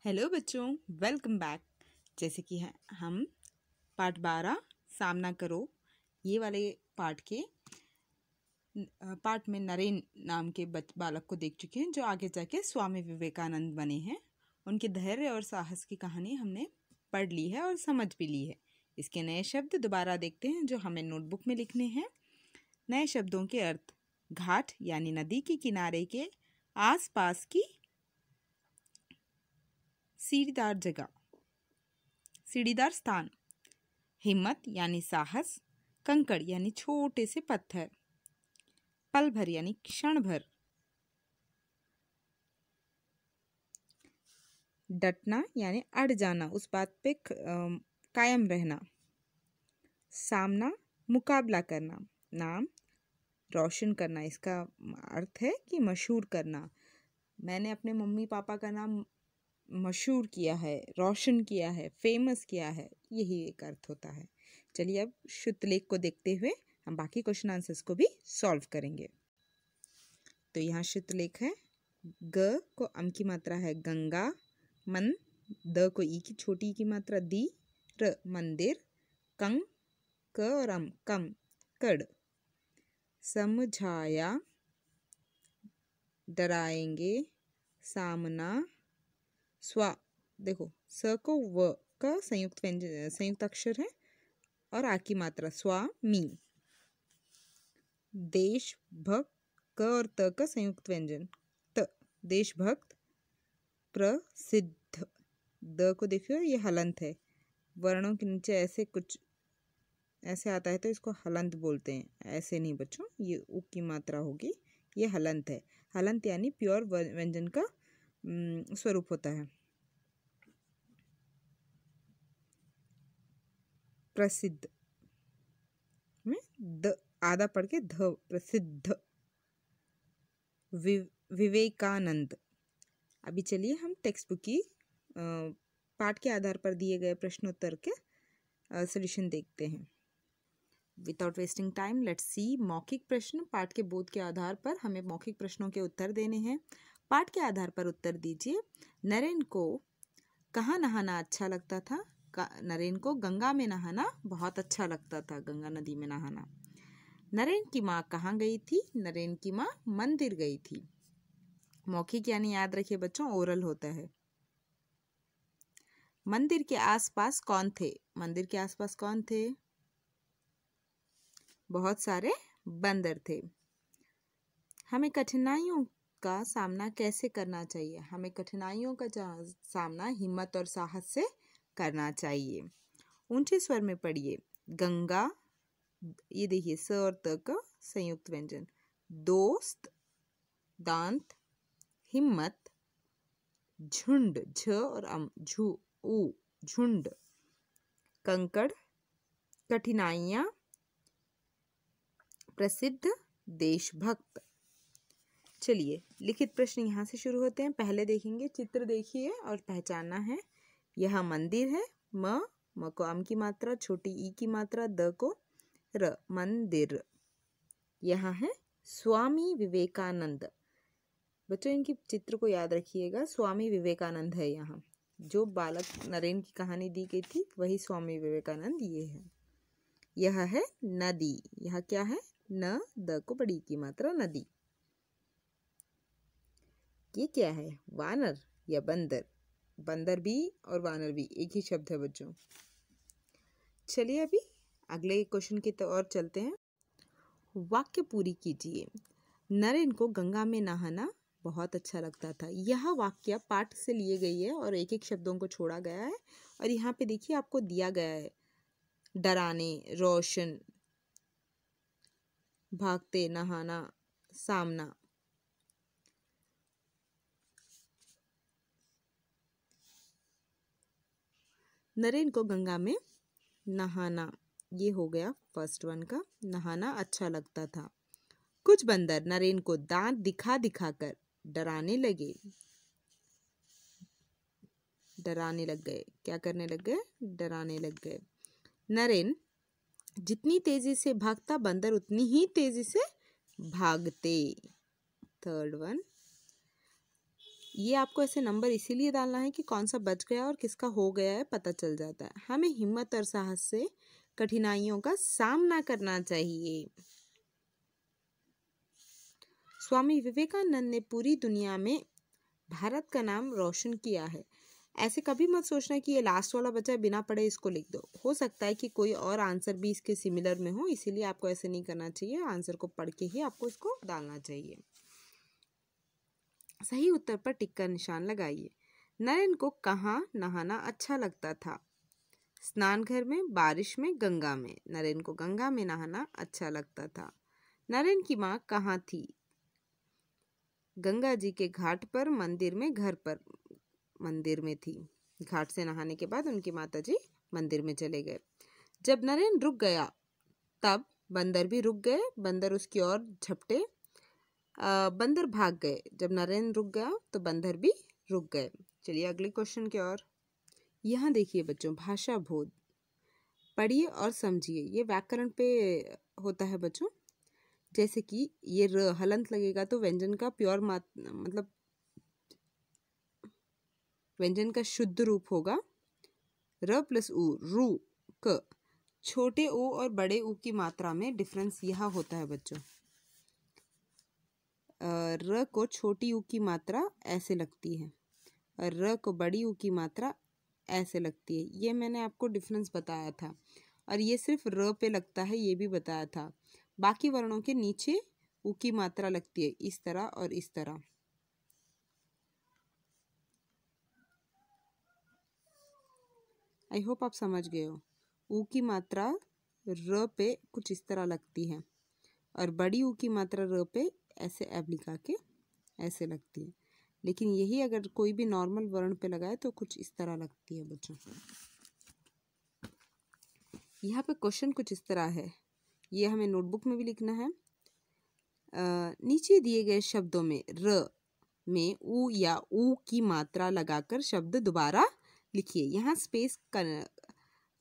Hello बच्चों, welcome back. जैसे कि हम पार्ट 12 सामना करो ये वाले पार्ट में नरेन नाम के बालक को देख चुके हैं जो आगे जाके स्वामी विवेकानंद बने हैं। उनके धैर्य और साहस की कहानी हमने पढ़ ली है और समझ भी ली है। इसके नए शब्द दोबारा देखते हैं जो हमें नोटबुक में लिखने हैं। नए शब्दों के अर्थ: घाट यानी नदी के किनारे के आसपास की सीढ़ीदार जगह, सीढ़ीदार स्थान। हिम्मत यानी साहस। कंकड़ यानी छोटे से पत्थर। पल भर यानी क्षण भर। डटना यानी अड़ जाना, उस बात पे कायम रहना। सामना मुकाबला करना। नाम रोशन करना, इसका अर्थ है कि मशहूर करना। मैंने अपने मम्मी पापा का नाम मशहूर किया है, रोशन किया है, फेमस किया है, यही एक अर्थ होता है। चलिए अब शुद्धलेख को देखते हुए हम बाकी क्वेश्चन आंसर्स को भी सॉल्व करेंगे। तो यहाँ शुद्धलेख है। ग को अम की मात्रा है गंगा। मन, द को ई की छोटी ई की मात्रा दी। र मंदिर। कंग, क और अम कम, कड़। समझाया, डराएंगे, सामना। स्वा, देखो स को व का संयुक्त अक्षर है और आ की मात्रा स्वामी। देशभक्त, क और त का संयुक्त व्यंजन त, देशभक्त। प्रसिद्ध, द को देखियो ये हलंत है, वर्णों के नीचे ऐसे कुछ ऐसे आता है तो इसको हलंत बोलते हैं, ऐसे नहीं बच्चों, ये उ की मात्रा होगी, ये हलंत है। हलंत यानी प्योर व्यंजन का स्वरूप होता है। प्रसिद्ध में द आधा पढ़ के ध, प्रसिद्ध। विवेकानंद। अभी चलिए हम टेक्स्ट बुक की पाठ के आधार पर दिए गए प्रश्नोत्तर के सॉल्यूशन देखते हैं। Without wasting time let's see मौखिक प्रश्न। पाठ के बोध के आधार पर हमें मौखिक प्रश्नों के उत्तर देने हैं। पाठ के आधार पर उत्तर दीजिए। नरेन को कहाँ नहाना अच्छा लगता था? नरेन को गंगा में नहाना बहुत अच्छा लगता था, गंगा नदी में नहाना। नरेन की माँ कहाँ गई थी? नरेन की माँ मंदिर गई थी। मौखिक यानी याद रखिए बच्चों, ओरल होता है। मंदिर के आसपास कौन थे? मंदिर के आसपास कौन थे? बहुत सारे बंदर थे। हमें कठिनाइयों का सामना कैसे करना चाहिए? हमें कठिनाइयों का सामना हिम्मत और साहस से करना चाहिए। ऊंचे स्वर में पढ़िए। गंगा, ये देखिए स और त का संयुक्त व्यंजन। दोस्त, दांत। हिम्मत, झुंड, झ और अम, झू ऊ, झुंड। कंकड़, कठिनाइयाँ। प्रसिद्ध, देशभक्त। चलिए लिखित प्रश्न यहाँ से शुरू होते हैं। पहले देखेंगे, चित्र देखिए और पहचानना है। यह मंदिर है, म को अम की मात्रा, छोटी ई की मात्रा, द को र, मंदिर। यहाँ है स्वामी विवेकानंद। बच्चों इनकी चित्र को याद रखिएगा, स्वामी विवेकानंद है। यहाँ जो बालक नरेन की कहानी दी गई थी वही स्वामी विवेकानंद ये है। यह है नदी, यह क्या है? न, द को बड़ी की मात्रा, नदी। ये क्या है? वानर या बंदर? बंदर भी और वानर भी एक ही शब्द है बच्चों। चलिए अभी अगले क्वेश्चन की ओर चलते हैं। वाक्य पूरी कीजिए। नरेन को गंगा में नहाना बहुत अच्छा लगता था। यह वाक्य पाठ से लिए गई है और एक एक शब्दों को छोड़ा गया है। और यहाँ पे देखिए आपको दिया गया है डराने, रोशन, भागते, नहाना, सामना। नरेन को गंगा में नहाना, ये हो गया फर्स्ट वन का। नहाना अच्छा लगता था। कुछ बंदर नरेन को दांत दिखा दिखा कर डराने लगे। डराने लग गए, क्या करने लग गए? डराने लग गए। नरेन जितनी तेजी से भागता, बंदर उतनी ही तेजी से भागते। Third one. ये आपको ऐसे नंबर इसीलिए डालना है कि कौन सा बच गया और किसका हो गया है पता चल जाता है। हमें हिम्मत और साहस से कठिनाइयों का सामना करना चाहिए। स्वामी विवेकानंद ने पूरी दुनिया में भारत का नाम रोशन किया है। ऐसे कभी मत सोचना कि ये लास्ट वाला बचा है, बिना पढ़े इसको लिख दो। हो सकता है कि कोई और आंसर भी इसके सिमिलर में हो, इसीलिए आपको ऐसे नहीं करना चाहिए। आंसर को पढ़ के ही आपको इसको डालना चाहिए। सही उत्तर पर टिक का निशान लगाइए। नरेन को कहाँ नहाना अच्छा लगता था? स्नान घर में, बारिश में, गंगा में। नरेन को गंगा में नहाना अच्छा लगता था। नरेन की माँ कहाँ थी? गंगा जी के घाट पर, मंदिर में, घर पर। मंदिर में थी। घाट से नहाने के बाद उनकी माता जी मंदिर में चले गए। जब नरेन रुक गया तब बंदर भी रुक गए। बंदर उसकी ओर झपटे। बंदर भाग गए। जब नरेन रुक गया तो बंदर भी रुक गए। चलिए अगले क्वेश्चन की ओर। यहाँ देखिए बच्चों, भाषा बोध पढ़िए और समझिए। ये व्याकरण पे होता है बच्चों। जैसे कि ये र हलंत लगेगा तो व्यंजन का प्योर मतलब व्यंजन का शुद्ध रूप होगा र प्लस उ, रू, क। छोटे ऊ और बड़े ऊ की मात्रा में डिफरेंस यह होता है बच्चों। र को छोटी ऊ की मात्रा ऐसे लगती है और र को बड़ी ऊ की मात्रा ऐसे लगती है। ये मैंने आपको डिफरेंस बताया था और ये सिर्फ र पे लगता है, ये भी बताया था। बाकी वर्णों के नीचे ऊ की मात्रा लगती है, इस तरह और इस तरह। आई होप आप समझ गए हो। ऊ की मात्रा र पे कुछ इस तरह लगती है और बड़ी ऊ की मात्रा र पे ऐसे एब्लिका के ऐसे लगती है। लेकिन यही अगर कोई भी नॉर्मल वर्ण पे लगाए तो कुछ इस तरह लगती है बच्चों। यहाँ पे क्वेश्चन कुछ इस तरह है, ये हमें नोटबुक में भी लिखना है। नीचे दिए गए शब्दों में र में ऊ या ऊ की मात्रा लगाकर शब्द दोबारा लिखिए। यहाँ स्पेस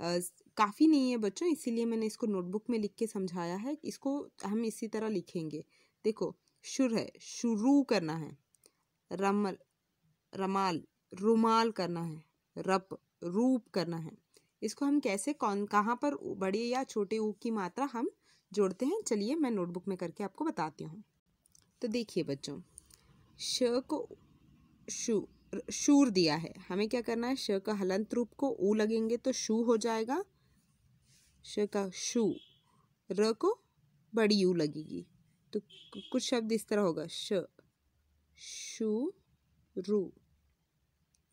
काफ़ी नहीं है बच्चों, इसीलिए मैंने इसको नोटबुक में लिख के समझाया है। इसको हम इसी तरह लिखेंगे। देखो, शुर है, शुरू करना है। रमल, रमाल, रुमाल करना है। रप, रूप करना है। इसको हम कैसे कहाँ पर बड़े या छोटे ऊ की मात्रा हम जोड़ते हैं, चलिए मैं नोटबुक में करके आपको बताती हूँ। तो देखिए बच्चों, श को शूर दिया है, हमें क्या करना है? श का हलंत रूप को ऊ लगेंगे तो शू हो जाएगा। श का शू, र को बड़ी ऊ लगेगी तो कुछ शब्द इस तरह होगा। श, शू, रू,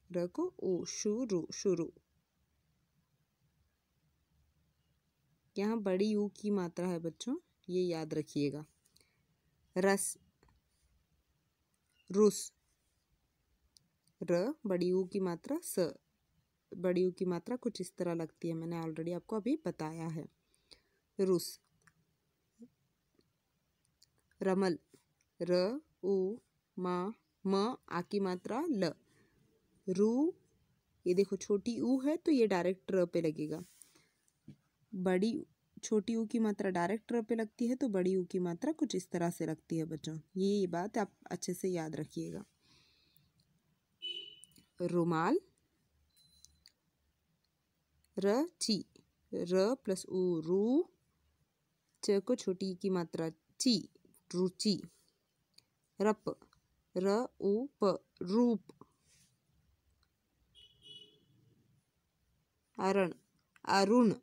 र को ऊ, शुरू, शुरू। यहाँ बड़ी ऊ की मात्रा है बच्चों, ये याद रखिएगा। रस, रुस, र बड़ी ऊ की मात्रा स, बड़ी ऊ की मात्रा कुछ इस तरह लगती है, मैंने ऑलरेडी आपको अभी बताया है। रुस, रमल, र उ मा म आ की मात्रा ल, रू, ये देखो छोटी ऊ है तो ये डायरेक्ट र पे लगेगा। बड़ी छोटी ऊ की मात्रा डायरेक्ट र पे लगती है तो बड़ी ऊ की मात्रा कुछ इस तरह से लगती है बच्चों। ये बात आप अच्छे से याद रखिएगा। रुमाल, र ची, र प्लस ऊ, रू, च को छोटी की मात्रा ची, रुचि। रप, र उ प, रूप। अरण, अरुण,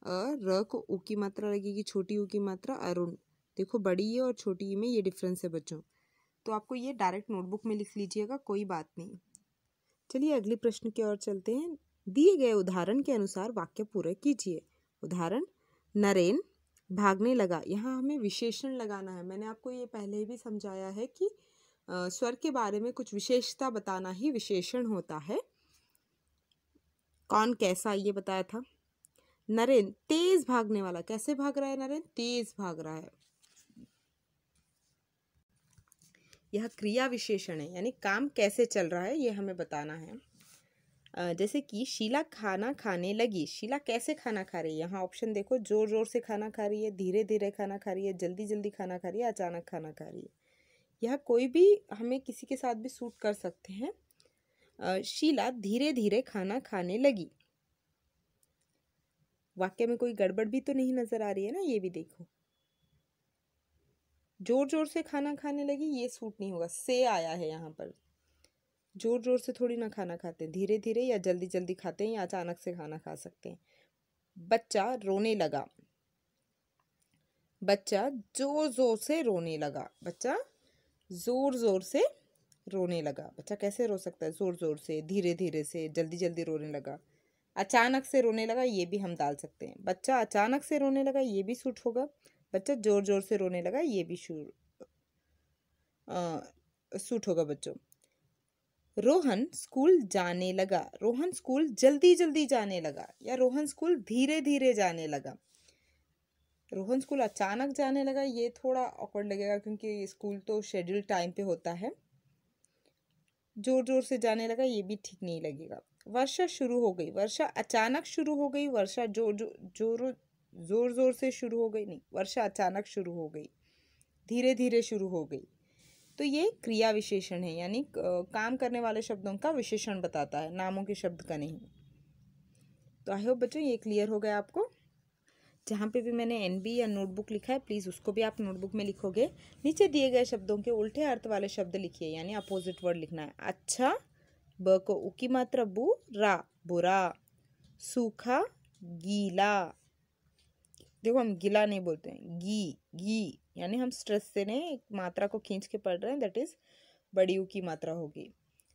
र को ऊ की मात्रा लगेगी, छोटी ऊ की मात्रा अरुण। देखो बड़ी ये और छोटी में ये डिफरेंस है बच्चों, तो आपको ये डायरेक्ट नोटबुक में लिख लीजिएगा, कोई बात नहीं। चलिए अगले प्रश्न की ओर चलते हैं। दिए गए उदाहरण के अनुसार वाक्य पूरा कीजिए। उदाहरण, नरेन भागने लगा। यहाँ हमें विशेषण लगाना है। मैंने आपको ये पहले भी समझाया है कि स्वर के बारे में कुछ विशेषता बताना ही विशेषण होता है। कौन कैसा ये बताया था। नरेन तेज भागने वाला, कैसे भाग रहा है नरेन? तेज भाग रहा है। यह क्रिया विशेषण है, यानी काम कैसे चल रहा है ये हमें बताना है। जैसे कि शीला खाना खाने लगी। शीला कैसे खाना खा रही है? यहाँ ऑप्शन देखो, जोर जोर से खाना खा रही है, धीरे धीरे खाना खा रही है, जल्दी जल्दी खाना खा रही है, अचानक खाना खा रही है। यह कोई भी हमें किसी के साथ भी सूट कर सकते हैं। शीला धीरे धीरे खाना खाने लगी। वाक्य में कोई गड़बड़ भी तो नहीं नजर आ रही है ना, ये भी देखो। जोर जोर से खाना खाने लगी, ये सूट नहीं होगा, से आया है यहाँ पर। जोर जोर से थोड़ी ना खाना खाते हैं, धीरे धीरे या जल्दी जल्दी खाते हैं या अचानक से खाना खा सकते हैं। बच्चा रोने लगा। बच्चा जोर जोर से रोने लगा। बच्चा जोर जोर से रोने लगा। बच्चा कैसे रो सकता है? जोर जोर से, धीरे धीरे से, जल्दी जल्दी रोने लगा। अचानक से रोने लगा, ये भी हम डाल सकते हैं। बच्चा अचानक से रोने लगा, ये भी सूट होगा। बच्चा जोर जोर से रोने लगा, ये भी सूट होगा बच्चों। रोहन स्कूल जाने लगा। रोहन स्कूल जल्दी जल्दी जाने लगा या रोहन स्कूल धीरे धीरे जाने लगा। रोहन स्कूल अचानक जाने लगा, ये थोड़ा ऑकवर्ड लगेगा क्योंकि स्कूल तो शेड्यूल टाइम पे होता है। जोर जोर से जाने लगा, ये भी ठीक नहीं लगेगा। वर्षा शुरू हो गई। वर्षा अचानक शुरू हो गई। वर्षा जोर जोर से शुरू हो गई नहीं, वर्षा अचानक शुरू हो गई, धीरे धीरे शुरू हो गई। तो ये क्रिया विशेषण है, यानी काम करने वाले शब्दों का विशेषण बताता है, नामों के शब्द का नहीं। तो आई होप बच्चों ये क्लियर हो गया आपको। जहाँ पे भी मैंने एनबी या नोटबुक लिखा है, प्लीज़ उसको भी आप नोटबुक में लिखोगे। नीचे दिए गए शब्दों के उल्टे अर्थ वाले शब्द लिखिए, यानी अपोजिट वर्ड लिखना है। अच्छा, ब को उ की मात्रा बु, रा बुरा, सूखा गीला। देखो हम गीला नहीं बोलते हैं, गी, यानी हम स्ट्रेस से नहीं, एक मात्रा को खींच के पढ़ रहे हैं, दैट इज बड़ी उ की मात्रा होगी।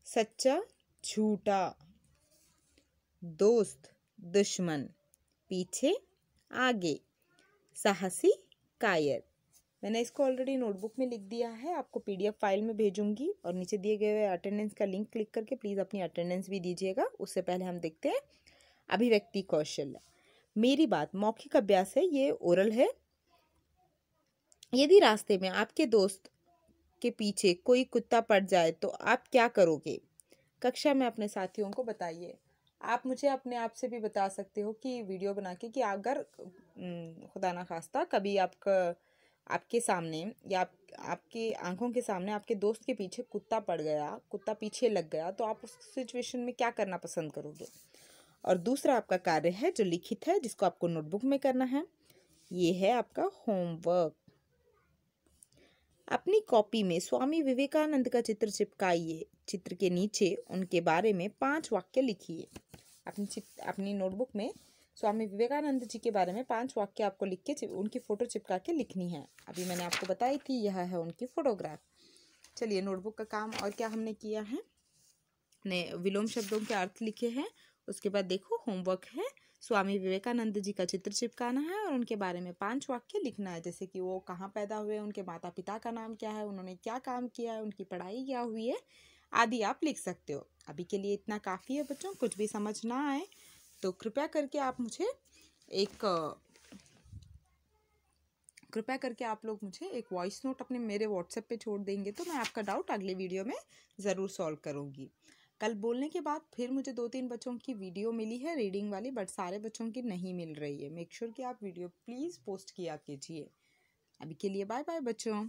सच्चा झूठा, दोस्त दुश्मन, पीछे आगे, साहसी कायर। मैंने इसको ऑलरेडी नोटबुक में लिख दिया है, आपको पीडीएफ फाइल में भेजूंगी और नीचे दिए गए अटेंडेंस का लिंक क्लिक करके प्लीज़ अपनी अटेंडेंस भी दीजिएगा। उससे पहले हम देखते हैं अभिव्यक्ति कौशल। मेरी बात मौखिक अभ्यास है, ये ओरल है। यदि रास्ते में आपके दोस्त के पीछे कोई कुत्ता पड़ जाए तो आप क्या करोगे? कक्षा में अपने साथियों को बताइए। आप मुझे अपने आप से भी बता सकते हो कि वीडियो बना के कि अगर खुदा ना खास्ता कभी आपके सामने या आपकी आंखों के सामने आपके दोस्त के पीछे कुत्ता पड़ गया, कुत्ता पीछे लग गया, तो आप उस सिचुएशन में क्या करना पसंद करोगे? और दूसरा आपका कार्य है जो लिखित है, जिसको आपको नोटबुक में करना है। ये है आपका होमवर्क। अपनी कॉपी में स्वामी विवेकानंद का चित्र चिपकाइए। चित्र के नीचे उनके बारे में 5 वाक्य लिखिए। अपनी नोटबुक में स्वामी विवेकानंद जी के बारे में 5 वाक्य आपको लिख के उनकी फ़ोटो चिपका के लिखनी है। अभी मैंने आपको बताई थी, यह है उनकी फ़ोटोग्राफ। चलिए, नोटबुक का काम और क्या हमने किया है, ने विलोम शब्दों के अर्थ लिखे हैं। उसके बाद देखो होमवर्क है, स्वामी विवेकानंद जी का चित्र चिपकाना है और उनके बारे में 5 वाक्य लिखना है, जैसे कि वो कहाँ पैदा हुए, उनके माता पिता का नाम क्या है, उन्होंने क्या काम किया है, उनकी पढ़ाई क्या हुई है आदि आप लिख सकते हो। अभी के लिए इतना काफ़ी है बच्चों। कुछ भी समझ ना आए तो कृपया करके आप लोग मुझे एक वॉइस नोट अपने मेरे व्हाट्सएप पे छोड़ देंगे तो मैं आपका डाउट अगले वीडियो में ज़रूर सॉल्व करूँगी। कल बोलने के बाद फिर मुझे 2-3 बच्चों की वीडियो मिली है रीडिंग वाली, बट सारे बच्चों की नहीं मिल रही है। मेक श्योर कि आप वीडियो प्लीज़ पोस्ट किया कीजिए। अभी के लिए बाय बाय बच्चों।